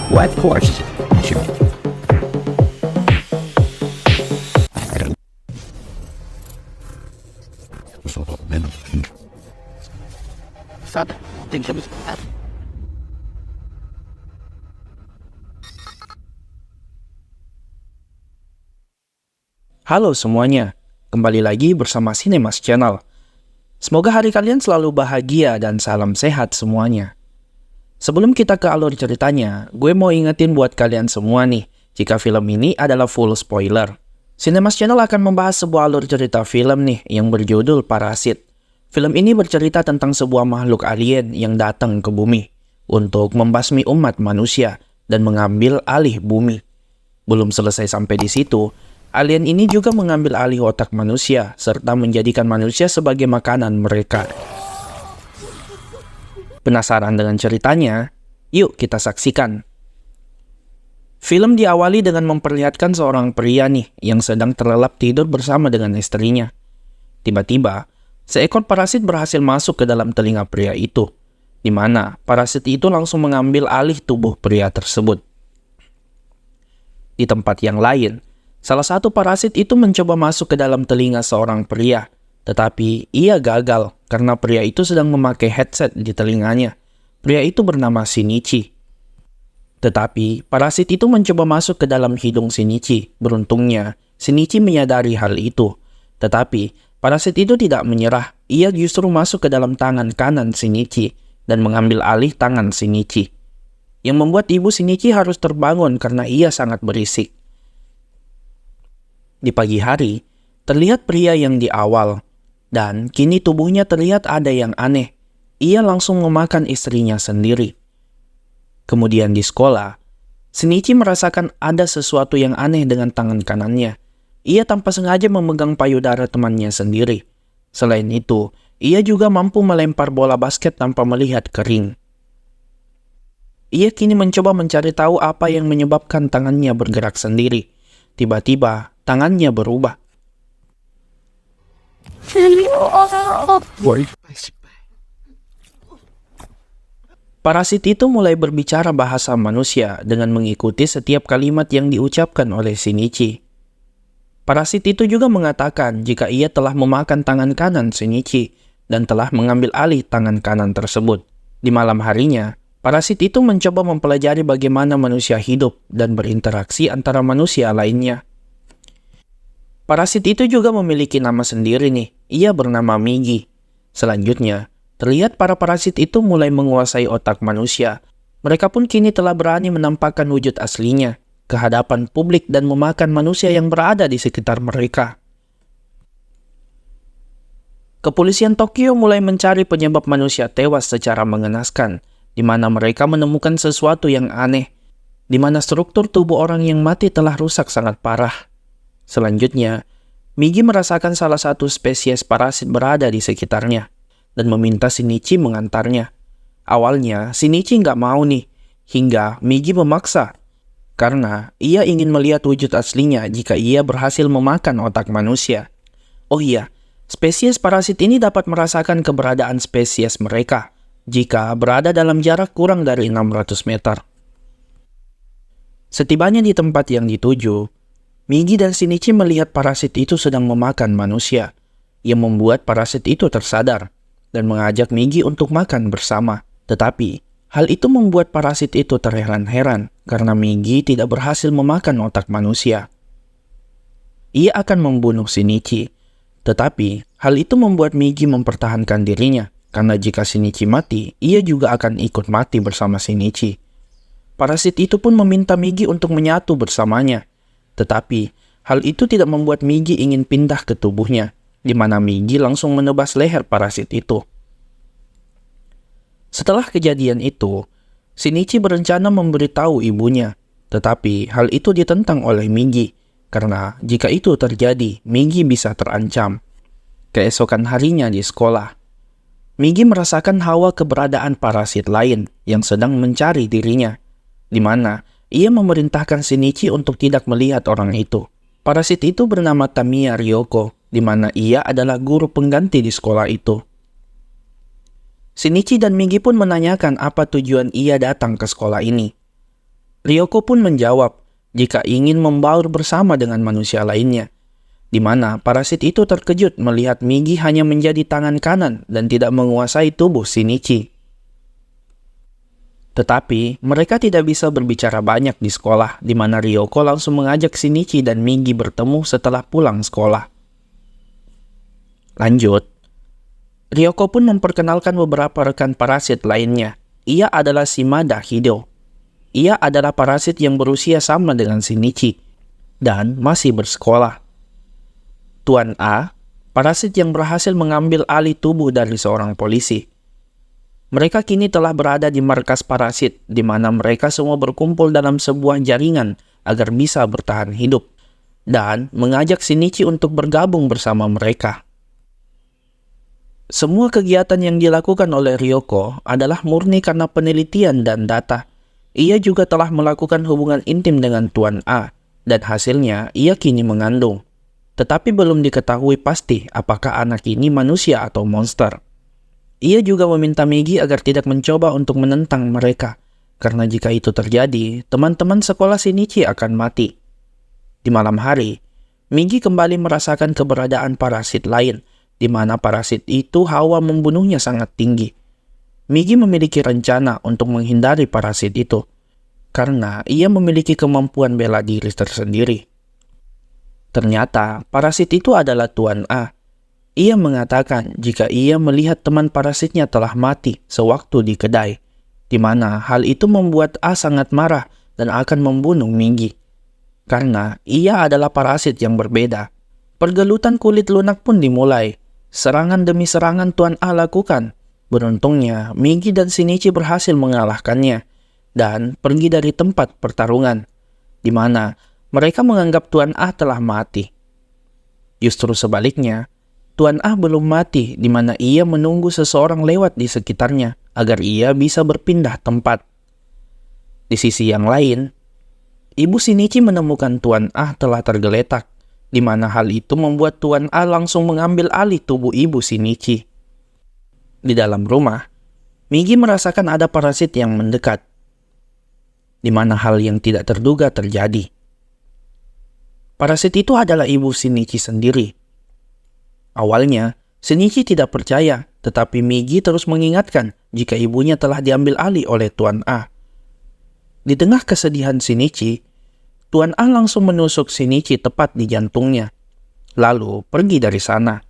What course? Sure. Sad. Halo semuanya, kembali lagi bersama Cinemas Channel. Semoga hari kalian selalu bahagia dan salam sehat semuanya. Sebelum kita ke alur ceritanya, gue mau ingetin buat kalian semua nih, jika film ini adalah full spoiler. Cinemas Channel akan membahas sebuah alur cerita film nih yang berjudul Parasit. Film ini bercerita tentang sebuah makhluk alien yang datang ke bumi untuk membasmi umat manusia dan mengambil alih bumi. Belum selesai sampai di situ, alien ini juga mengambil alih otak manusia serta menjadikan manusia sebagai makanan mereka. Penasaran dengan ceritanya? Yuk kita saksikan. Film diawali dengan memperlihatkan seorang pria nih yang sedang terlelap tidur bersama dengan istrinya. Tiba-tiba, seekor parasit berhasil masuk ke dalam telinga pria itu, di mana parasit itu langsung mengambil alih tubuh pria tersebut. Di tempat yang lain, salah satu parasit itu mencoba masuk ke dalam telinga seorang pria, tetapi ia gagal karena pria itu sedang memakai headset di telinganya. Pria itu bernama Shinichi. Tetapi parasit itu mencoba masuk ke dalam hidung Shinichi. Beruntungnya, Shinichi menyadari hal itu. Tetapi parasit itu tidak menyerah. Ia justru masuk ke dalam tangan kanan Shinichi dan mengambil alih tangan Shinichi, yang membuat ibu Shinichi harus terbangun karena ia sangat berisik. Di pagi hari, terlihat pria yang di awal, dan kini tubuhnya terlihat ada yang aneh. Ia langsung memakan istrinya sendiri. Kemudian di sekolah, Shinichi merasakan ada sesuatu yang aneh dengan tangan kanannya. Ia tanpa sengaja memegang payudara temannya sendiri. Selain itu, ia juga mampu melempar bola basket tanpa melihat kering. Ia kini mencoba mencari tahu apa yang menyebabkan tangannya bergerak sendiri. Tiba-tiba, tangannya berubah. Parasit itu mulai berbicara bahasa manusia dengan mengikuti setiap kalimat yang diucapkan oleh Shinichi. Parasit itu juga mengatakan jika ia telah memakan tangan kanan Shinichi dan telah mengambil alih tangan kanan tersebut. Di malam harinya, parasit itu mencoba mempelajari bagaimana manusia hidup dan berinteraksi antara manusia lainnya. Parasit itu juga memiliki nama sendiri nih, ia bernama Migi. Selanjutnya, terlihat para parasit itu mulai menguasai otak manusia. Mereka pun kini telah berani menampakkan wujud aslinya ke hadapan publik dan memakan manusia yang berada di sekitar mereka. Kepolisian Tokyo mulai mencari penyebab manusia tewas secara mengenaskan, di mana mereka menemukan sesuatu yang aneh, di mana struktur tubuh orang yang mati telah rusak sangat parah. Selanjutnya, Migi merasakan salah satu spesies parasit berada di sekitarnya dan meminta Shinichi mengantarnya. Awalnya, Shinichi nggak mau nih, hingga Migi memaksa karena ia ingin melihat wujud aslinya jika ia berhasil memakan otak manusia. Oh iya, spesies parasit ini dapat merasakan keberadaan spesies mereka jika berada dalam jarak kurang dari 600 meter. Setibanya di tempat yang dituju, Migi dan Shinichi melihat parasit itu sedang memakan manusia, yang membuat parasit itu tersadar dan mengajak Migi untuk makan bersama. Tetapi, hal itu membuat parasit itu terheran-heran karena Migi tidak berhasil memakan otak manusia. Ia akan membunuh Shinichi, tetapi hal itu membuat Migi mempertahankan dirinya karena jika Shinichi mati, ia juga akan ikut mati bersama Shinichi. Parasit itu pun meminta Migi untuk menyatu bersamanya. Tetapi, hal itu tidak membuat Migi ingin pindah ke tubuhnya, di mana Migi langsung menebas leher parasit itu. Setelah kejadian itu, Shinichi berencana memberitahu ibunya, tetapi hal itu ditentang oleh Migi, karena jika itu terjadi, Migi bisa terancam. Keesokan harinya di sekolah, Migi merasakan hawa keberadaan parasit lain yang sedang mencari dirinya, di mana ia memerintahkan Shinichi untuk tidak melihat orang itu. Parasit itu bernama Tamiya Ryoko, di mana ia adalah guru pengganti di sekolah itu. Shinichi dan Migi pun menanyakan apa tujuan ia datang ke sekolah ini. Ryoko pun menjawab jika ingin membaur bersama dengan manusia lainnya, di mana parasit itu terkejut melihat Migi hanya menjadi tangan kanan dan tidak menguasai tubuh Shinichi. Tetapi mereka tidak bisa berbicara banyak di sekolah, di mana Ryoko langsung mengajak Shinichi dan Migi bertemu setelah pulang sekolah. Lanjut, Ryoko pun memperkenalkan beberapa rekan parasit lainnya. Ia adalah Shimada Hideo. Ia adalah parasit yang berusia sama dengan Shinichi dan masih bersekolah. Tuan A, parasit yang berhasil mengambil alih tubuh dari seorang polisi. Mereka kini telah berada di markas parasit, di mana mereka semua berkumpul dalam sebuah jaringan agar bisa bertahan hidup, dan mengajak Shinichi untuk bergabung bersama mereka. Semua kegiatan yang dilakukan oleh Ryoko adalah murni karena penelitian dan data. Ia juga telah melakukan hubungan intim dengan Tuan A, dan hasilnya ia kini mengandung. Tetapi belum diketahui pasti apakah anak ini manusia atau monster. Ia juga meminta Migi agar tidak mencoba untuk menentang mereka, karena jika itu terjadi, teman-teman sekolah Shinichi akan mati. Di malam hari, Migi kembali merasakan keberadaan parasit lain, di mana parasit itu hawa membunuhnya sangat tinggi. Migi memiliki rencana untuk menghindari parasit itu, karena ia memiliki kemampuan bela diri tersendiri. Ternyata, parasit itu adalah Tuan A. Ia mengatakan jika ia melihat teman parasitnya telah mati sewaktu di kedai, di mana hal itu membuat A sangat marah dan akan membunuh Migi. Karena ia adalah parasit yang berbeda. Pergelutan kulit lunak pun dimulai. Serangan demi serangan Tuan A lakukan. Beruntungnya, Migi dan Shinichi berhasil mengalahkannya dan pergi dari tempat pertarungan, di mana mereka menganggap Tuan A telah mati. Justru sebaliknya, Tuan A belum mati, di mana ia menunggu seseorang lewat di sekitarnya agar ia bisa berpindah tempat. Di sisi yang lain, Ibu Shinichi menemukan Tuan A telah tergeletak, di mana hal itu membuat Tuan A langsung mengambil alih tubuh Ibu Shinichi. Di dalam rumah, Migi merasakan ada parasit yang mendekat, di mana hal yang tidak terduga terjadi. Parasit itu adalah Ibu Shinichi sendiri. Awalnya, Shinichi tidak percaya, tetapi Migi terus mengingatkan jika ibunya telah diambil alih oleh Tuan A. Di tengah kesedihan Shinichi, Tuan A langsung menusuk Shinichi tepat di jantungnya, lalu pergi dari sana.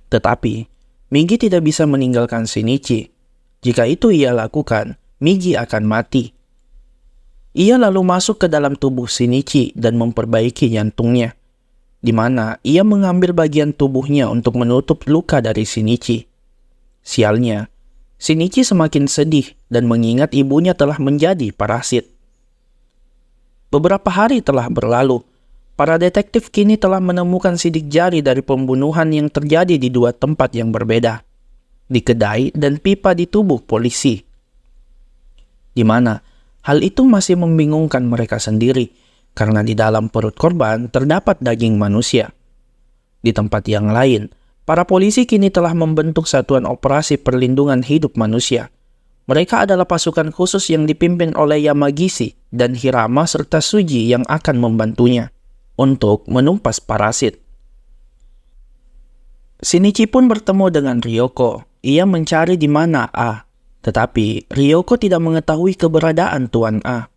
Tetapi, Migi tidak bisa meninggalkan Shinichi. Jika itu ia lakukan, Migi akan mati. Ia lalu masuk ke dalam tubuh Shinichi dan memperbaiki jantungnya, di mana ia mengambil bagian tubuhnya untuk menutup luka dari Shinichi. Sialnya, Shinichi semakin sedih dan mengingat ibunya telah menjadi parasit. Beberapa hari telah berlalu. Para detektif kini telah menemukan sidik jari dari pembunuhan yang terjadi di dua tempat yang berbeda, di kedai dan pipa di tubuh polisi. Di mana hal itu masih membingungkan mereka sendiri, karena di dalam perut korban terdapat daging manusia. Di tempat yang lain, para polisi kini telah membentuk Satuan Operasi Perlindungan Hidup Manusia. Mereka adalah pasukan khusus yang dipimpin oleh Yamagishi dan Hirama serta Suji yang akan membantunya untuk menumpas parasit. Shinichi pun bertemu dengan Ryoko. Ia mencari di mana A, tetapi Ryoko tidak mengetahui keberadaan Tuan A.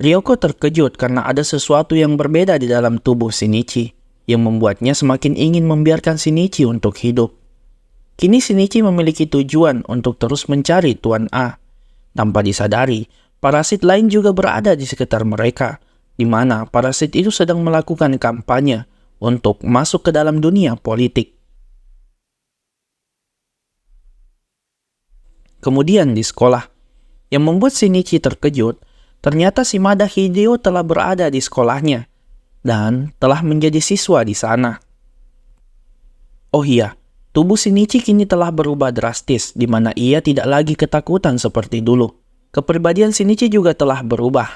Ryoko terkejut karena ada sesuatu yang berbeda di dalam tubuh Shinichi, yang membuatnya semakin ingin membiarkan Shinichi untuk hidup. Kini Shinichi memiliki tujuan untuk terus mencari Tuan A. Tanpa disadari, parasit lain juga berada di sekitar mereka, di mana parasit itu sedang melakukan kampanye untuk masuk ke dalam dunia politik. Kemudian di sekolah, yang membuat Shinichi terkejut, ternyata Shimada Hideo telah berada di sekolahnya dan telah menjadi siswa di sana. Oh iya, tubuh Shinichi kini telah berubah drastis, di mana ia tidak lagi ketakutan seperti dulu. Kepribadian Shinichi juga telah berubah,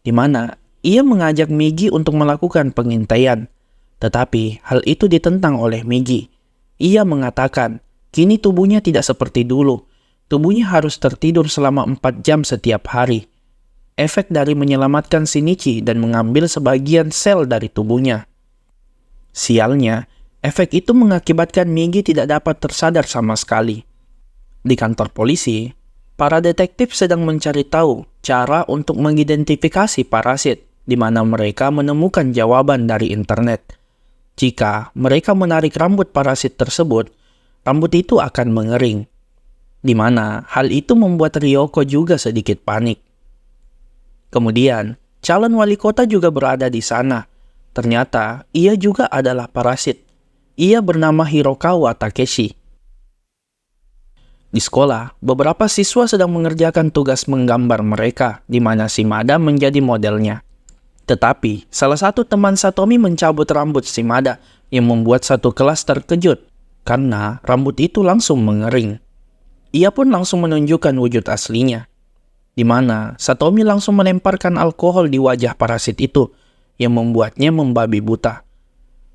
di mana ia mengajak Migi untuk melakukan pengintaian. Tetapi hal itu ditentang oleh Migi. Ia mengatakan, kini tubuhnya tidak seperti dulu, tubuhnya harus tertidur selama 4 jam setiap hari. Efek dari menyelamatkan Shinichi dan mengambil sebagian sel dari tubuhnya. Sialnya, efek itu mengakibatkan Migi tidak dapat tersadar sama sekali. Di kantor polisi, para detektif sedang mencari tahu cara untuk mengidentifikasi parasit, di mana mereka menemukan jawaban dari internet. Jika mereka menarik rambut parasit tersebut, rambut itu akan mengering, di mana hal itu membuat Ryoko juga sedikit panik. Kemudian, calon wali kota juga berada di sana. Ternyata, ia juga adalah parasit. Ia bernama Hirokawa Takeshi. Di sekolah, beberapa siswa sedang mengerjakan tugas menggambar mereka, di mana Shimada menjadi modelnya. Tetapi, salah satu teman Satomi mencabut rambut Shimada, yang membuat satu kelas terkejut, karena rambut itu langsung mengering. Ia pun langsung menunjukkan wujud aslinya, di mana Satomi langsung melemparkan alkohol di wajah parasit itu, yang membuatnya membabi buta.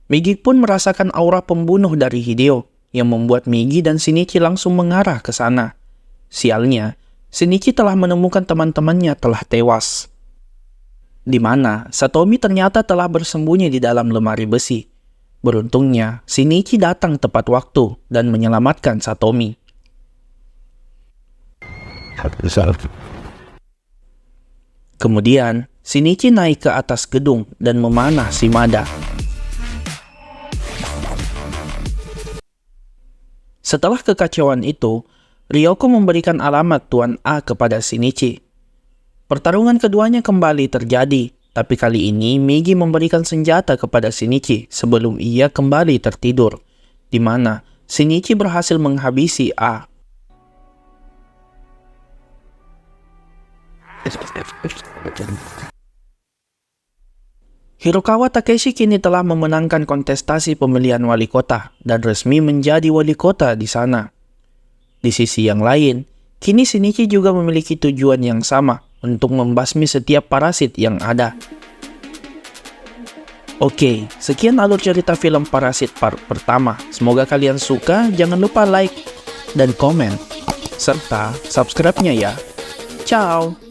Migi pun merasakan aura pembunuh dari Hideo, yang membuat Migi dan Shinichi langsung mengarah ke sana. Sialnya, Shinichi telah menemukan teman-temannya telah tewas, di mana Satomi ternyata telah bersembunyi di dalam lemari besi. Beruntungnya, Shinichi datang tepat waktu dan menyelamatkan Satomi. Kemudian, Shinichi naik ke atas gedung dan memanah Shimada. Setelah kekacauan itu, Ryoko memberikan alamat Tuan A kepada Shinichi. Pertarungan keduanya kembali terjadi, tapi kali ini Migi memberikan senjata kepada Shinichi sebelum ia kembali tertidur, di mana Shinichi berhasil menghabisi A. Hirokawa Takeshi kini telah memenangkan kontestasi pemilihan wali kota dan resmi menjadi wali kota di sana. Di sisi yang lain, kini Shinichi juga memiliki tujuan yang sama untuk membasmi setiap parasit yang ada. Oke, sekian alur cerita film Parasit part pertama. Semoga kalian suka, jangan lupa like dan komen, serta subscribe-nya ya. Ciao!